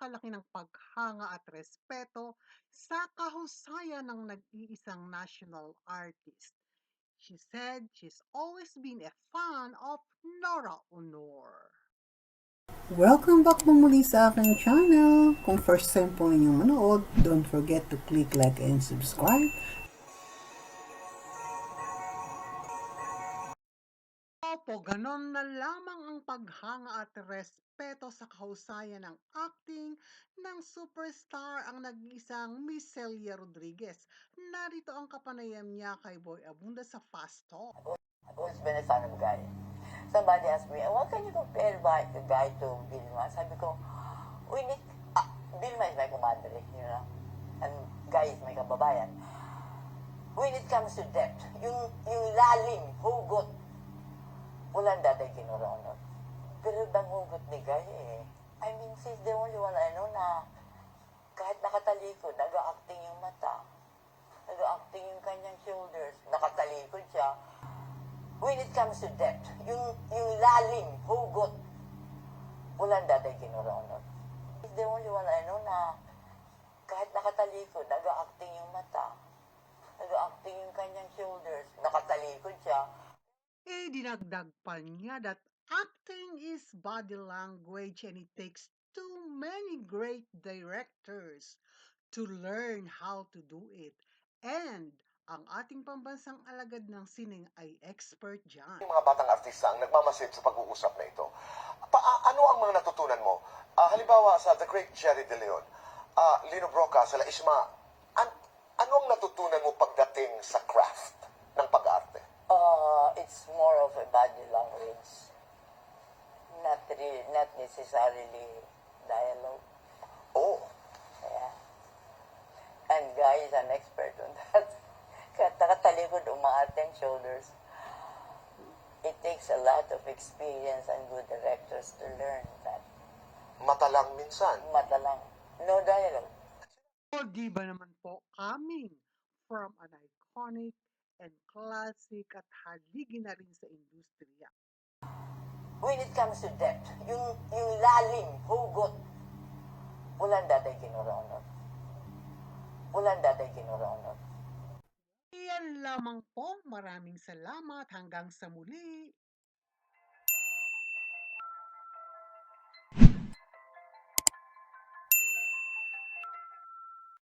napakalaki ng paghanga at respeto sa kahusayan ng nag-iisang national artist. She said she's always been a fan of Nora Honor. Welcome back po muli sa aking channel. Kung first time po inyong manood, don't forget to click like and subscribe. Opo, ganon na lamang ang paghanga at respeto sa kahusayan ng acting ng superstar ang nag-iisang Miss Celia Rodriguez. Narito ang kapanayam niya kay Boy Abunda sa Fast Talk. I've always been a fan of Guy. Somebody asked me, what can you compare the Guy to Vilma? Sabi ko, we need, Vilma is my commander, you know, and Guy is my kababayan. When it comes to depth, yung lalim, hugot, walang daday kinorono. Pero bang hugot ni Guy eh. I mean, she's the only one I know na kahit nakatalikod, nag-acting yung mata, nag-acting yung kanyang shoulders, nakatalikod siya. When it comes to depth, yung lalim, hugot, walang daday kinorono. He's the only one I know na kahit nakatalikod, nag-acting yung mata, nag-acting yung kanyang shoulders, nakatalikod siya. Dinagdag pa niya that acting is body language and it takes too many great directors to learn how to do it. And ang ating pambansang alagad ng sining ay expert dyan. Yung mga batang artista ang nagmamasid sa pag-uusap na ito. Ano ang mga natutunan mo? Halimbawa sa The Great Jerry De Leon, Lino Broca, sa La Isma, ano ang natutunan mo pagdating sa craft ng pag-arte? It's more of a body language, not necessarily dialogue. Oh, Yeah. And Guy is an expert on that. Kaya nakatalikod umaarte ang shoulders. It takes a lot of experience and good directors to learn that. mata lang minsan. Mata lang. No dialogue. O di ba naman po coming from an iconic and classic at haligi na rin sa industriya. When it comes to depth, yung lalim, hugot, walang daday kinorono. Walang daday kinorono. Iyan lamang po. Maraming salamat. Hanggang sa muli.